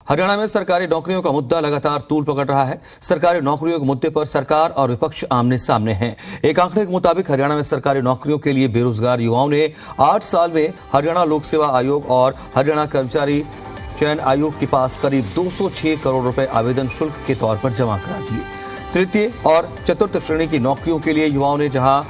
हरियाणा में सरकारी नौकरियों का मुद्दा लगातार तूल पकड़ रहा है। सरकारी नौकरियों के मुद्दे पर सरकार और विपक्ष आमने सामने हैं। एक आंकड़े के मुताबिक हरियाणा में सरकारी नौकरियों के लिए बेरोजगार युवाओं ने 8 साल में हरियाणा लोक सेवा आयोग और हरियाणा कर्मचारी चयन आयोग के पास करीब 206 करोड़ रुपए आवेदन शुल्क के तौर पर जमा करा दिए। तृतीय और चतुर्थ श्रेणी की नौकरियों के लिए युवाओं ने जहां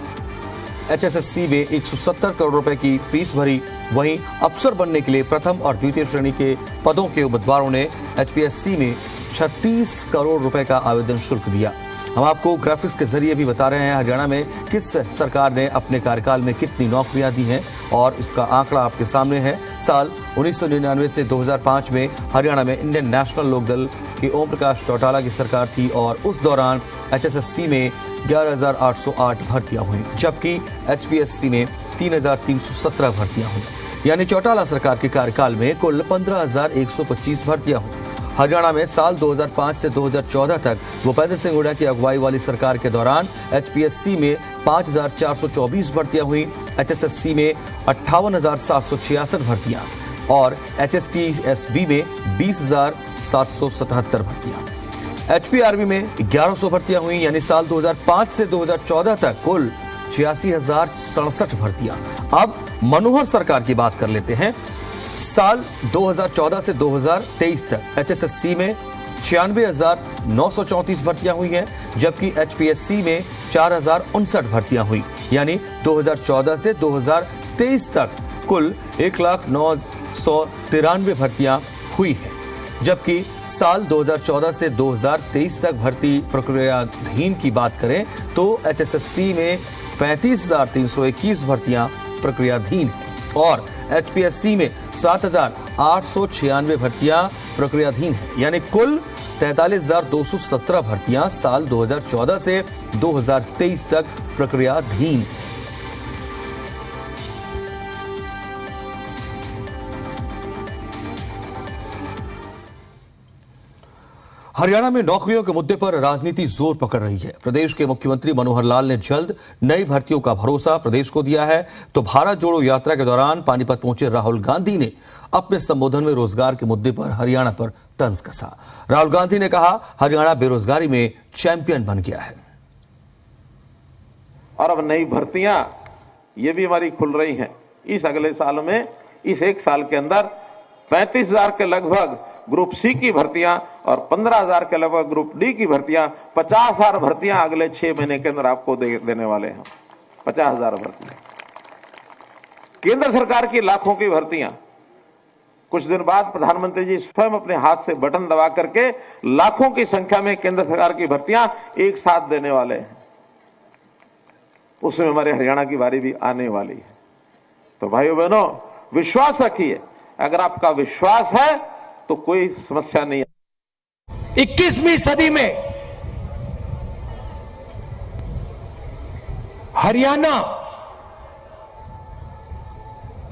HSSC में 170 करोड़ रुपए की फीस भरी, वहीं अफसर बनने के लिए प्रथम और द्वितीय श्रेणी के पदों के उम्मीदवारों ने HPSC में 36 करोड़ रुपए का आवेदन शुल्क दिया। हम आपको ग्राफिक्स के जरिए भी बता रहे हैं हरियाणा में किस सरकार ने अपने कार्यकाल में कितनी नौकरियां दी हैं और इसका आंकड़ा आपके सामने है। साल 1999 से 2005 में हरियाणा में इंडियन नेशनल लोकदल की ओम प्रकाश चौटाला की सरकार थी और उस दौरान HSSC में 11,808 भर्तियां हुई, जबकि HPSC में 3,317 भर्तियां हुई। यानी चौटाला सरकार के कार्यकाल में कुल 15,125 भर्तियां हुई। हरियाणा में साल 2005 से 2014 तक भूपेंद्र सिंह हुड्डा की अगुवाई वाली सरकार के दौरान HPSC में 5,424 भर्तियां हुई, HSSC में 58,766 भर्तियां और HSTSB में 20,777 भर्तियां। HPRB में 1100 भर्तियां हुई। यानी साल 2005 से 2014 तक कुल 86,067 भर्तियां। अब मनोहर सरकार की बात कर लेते हैं। साल 2014 से 2023 तक HSSC में 96,934 भर्तियां हुई हैं, जबकि HPSC में 4,059 भर्तियां हुई। यानी 2014 से 2023 तक कुल 1,09,193 भर्तियां हुई हैं, जबकि साल 2014 से 2023 तक भर्ती प्रक्रियाधीन की बात करें तो HSSC में 35,321 भर्तियां प्रक्रियाधीन हैं और HPSC में 7,896 भर्तियां प्रक्रियाधीन हैं। यानी कुल 43,217 भर्तियां साल 2014 से 2023 तक प्रक्रियाधीन हैं। हरियाणा में नौकरियों के मुद्दे पर राजनीति जोर पकड़ रही है। प्रदेश के मुख्यमंत्री मनोहर लाल ने जल्द नई भर्तियों का भरोसा प्रदेश को दिया है, तो भारत जोड़ो यात्रा के दौरान पानीपत पहुंचे राहुल गांधी ने अपने संबोधन में रोजगार के मुद्दे पर हरियाणा पर तंज कसा। राहुल गांधी ने कहा, हरियाणा बेरोजगारी में चैंपियन बन गया है और अब नई भर्तियां ये भी हमारी खुल रही हैं। इस अगले साल में, इस एक साल के अंदर 35,000 के लगभग ग्रुप सी की भर्तियां और 15,000 के लगभग ग्रुप डी की भर्तियां, 50,000 भर्तियां अगले 6 महीने के अंदर आपको देने वाले हैं। 50,000 भर्तियां। केंद्र सरकार की लाखों की भर्तियां। कुछ दिन बाद प्रधानमंत्री जी स्वयं अपने हाथ से बटन दबा करके लाखों की संख्या में केंद्र सरकार की भर्तियां एक साथ देने वाले हैं। उसमें हमारे हरियाणा की बारी भी आने वाली है। तो भाइयों बहनों, विश्वास रखिए। अगर आपका विश्वास है तो कोई समस्या नहीं है। 21वीं सदी में हरियाणा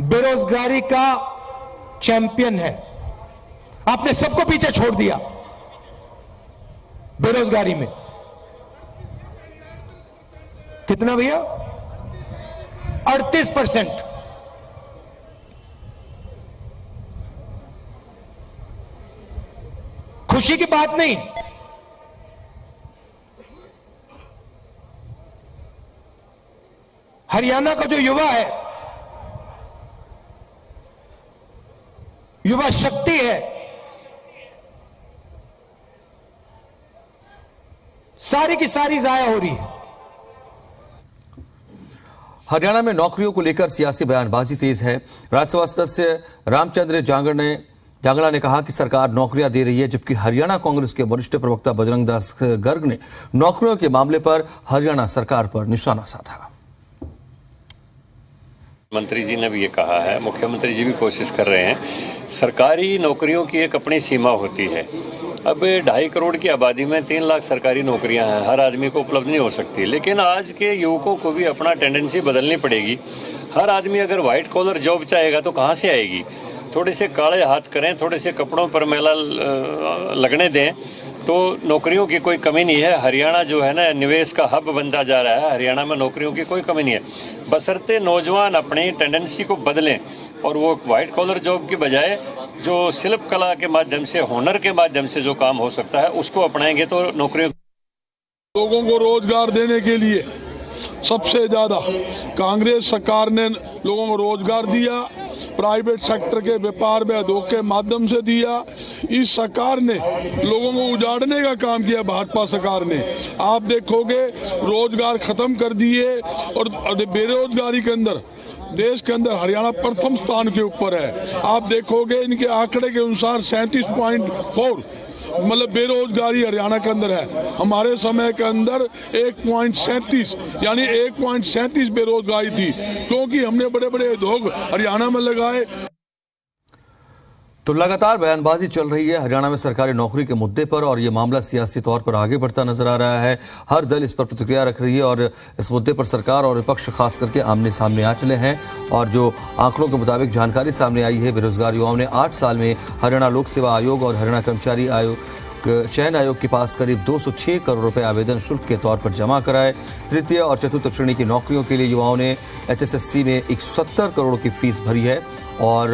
बेरोजगारी का चैंपियन है। आपने सबको पीछे छोड़ दिया बेरोजगारी में। कितना भैया? 38%। खुशी की बात नहीं। हरियाणा का जो युवा है, युवा शक्ति है, सारी की सारी जाया हो रही है। हरियाणा में नौकरियों को लेकर सियासी बयानबाजी तेज है। राज्यसभा सदस्य रामचंद्र जांगड़ा ने कहा कि सरकार नौकरियां दे रही है, जबकि हरियाणा कांग्रेस के वरिष्ठ प्रवक्ता बजरंग दास गर्ग ने नौकरियों के मामले पर हरियाणा सरकार पर निशाना साधा। मंत्री जी ने भी ये कहा है, मुख्यमंत्री जी भी कोशिश कर रहे हैं। सरकारी नौकरियों की एक अपनी सीमा होती है। अब 2.5 करोड़ की आबादी में 3 लाख सरकारी नौकरियां हैं, हर आदमी को उपलब्ध नहीं हो सकती। लेकिन आज के युवकों को भी अपना टेंडेंसी बदलनी पड़ेगी। हर आदमी अगर व्हाइट कॉलर जॉब चाहेगा तो कहाँ से आएगी? थोड़े से काले हाथ करें, थोड़े से कपड़ों पर मैला लगने दें तो नौकरियों की कोई कमी नहीं है। हरियाणा जो है ना, निवेश का हब बनता जा रहा है। हरियाणा में नौकरियों की कोई कमी नहीं है, बशर्ते नौजवान अपनी टेंडेंसी को बदलें और वो व्हाइट कॉलर जॉब की बजाय जो शिल्प कला के माध्यम से, हुनर के माध्यम से जो काम हो सकता है उसको अपनाएंगे तो नौकरियों लोगों को रोजगार देने के लिए सबसे ज्यादा कांग्रेस सरकार ने लोगों को रोजगार दिया, प्राइवेट सेक्टर के व्यापार में उद्योग के माध्यम से दिया। इस सरकार ने लोगों को उजाड़ने का काम किया, भाजपा सरकार ने। आप देखोगे रोजगार खत्म कर दिए और बेरोजगारी के अंदर देश के अंदर हरियाणा प्रथम स्थान के ऊपर है। आप देखोगे इनके आंकड़े के अनुसार 37.4 मतलब बेरोजगारी हरियाणा के अंदर है। हमारे समय के अंदर 1.37 यानी 1.37 बेरोजगारी थी, क्योंकि हमने बड़े बड़े उद्योग हरियाणा में लगाए। तो लगातार बयानबाजी चल रही है हरियाणा में सरकारी नौकरी के मुद्दे पर और ये मामला सियासी तौर पर आगे बढ़ता नजर आ रहा है। हर दल इस पर प्रतिक्रिया रख रही है और इस मुद्दे पर सरकार और विपक्ष खास करके आमने सामने आ चले हैं। और जो आंकड़ों के मुताबिक जानकारी सामने आई है, बेरोजगार युवाओं ने 8 साल में हरियाणा लोक सेवा आयोग और हरियाणा कर्मचारी आयोग चयन आयोग के पास करीब 206 करोड़ रुपए आवेदन शुल्क के तौर पर जमा कराए। तृतीय और चतुर्थ श्रेणी की नौकरियों के लिए युवाओं ने HSSC में 170 करोड़ की फीस भरी है और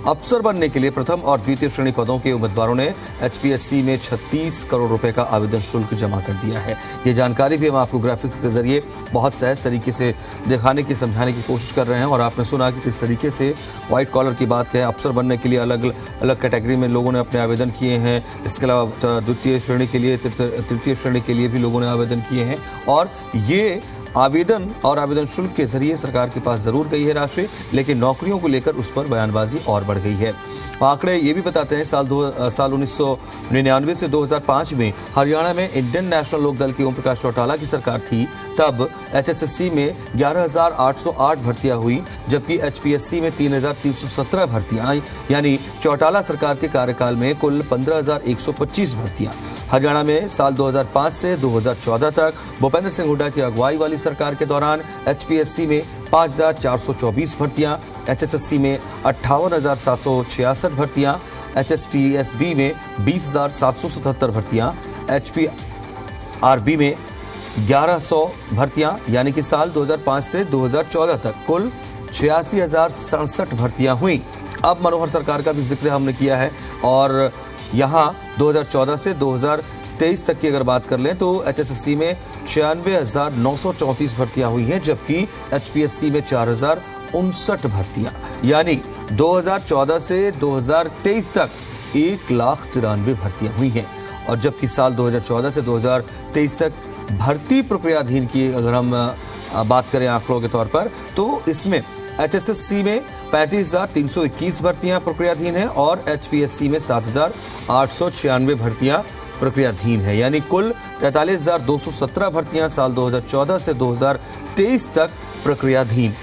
अफसर बनने के लिए प्रथम और द्वितीय श्रेणी पदों के उम्मीदवारों ने HPSC में 36 करोड़ रुपए का आवेदन शुल्क जमा कर दिया है। ये जानकारी भी हम आपको ग्राफिक्स के जरिए बहुत सहज तरीके से दिखाने की, समझाने की कोशिश कर रहे हैं। और आपने सुना कि किस तरीके से व्हाइट कॉलर की बात करें, अफसर बनने के लिए अलग अलग कैटेगरी में लोगों ने अपने आवेदन किए हैं। इसके अलावा द्वितीय श्रेणी के लिए, तृतीय श्रेणी के लिए भी लोगों ने आवेदन किए हैं और ये आवेदन और आवेदन शुल्क के जरिए सरकार के पास जरूर गई है राशि, लेकिन नौकरियों को लेकर उस पर बयानबाजी और बढ़ गई है। आंकड़े ये भी बताते हैं साल 1999 से 2005 में हरियाणा में इंडियन नेशनल लोक दल की ओम प्रकाश चौटाला की सरकार थी। तब HSSC में 11,808 भर्तियां हुई, जबकि HPSC में 3,317 भर्तियां, यानी चौटाला सरकार के कार्यकाल में कुल 15,125 भर्तियां। हरियाणा में साल 2005 से 2014 तक भूपेंद्र सिंह हुड्डा की अगुवाई वाली सरकार के दौरान HPSC में 5,424 भर्तियां, HSSC में 58,766 भर्तियां, HSTSB में 20,777 भर्तियां, HPRB में 1,100 भर्तियां, यानी कि साल 2005 से 2014 तक कुल 86,067 भर्तियां हुई। अब मनोहर सरकार का भी जिक्र हमने किया है और यहाँ 2014 से 2023 तक की अगर बात कर लें तो HSSC में 96,934 भर्तियां हुई हैं, जबकि HPSC में 4,059 भर्तियां, यानी 2014 से 2023 तक 1,93,000 भर्तियां हुई हैं। और जबकि साल 2014 से 2023 तक भर्ती प्रक्रियाधीन की अगर हम बात करें आंकड़ों के तौर पर, तो इसमें HSSC में 35,321 भर्तियां प्रक्रियाधीन है और HPSC में 7,896 भर्तियां प्रक्रियाधीन है, यानी कुल 43,217 भर्तियां साल 2014 से 2023 तक प्रक्रियाधीन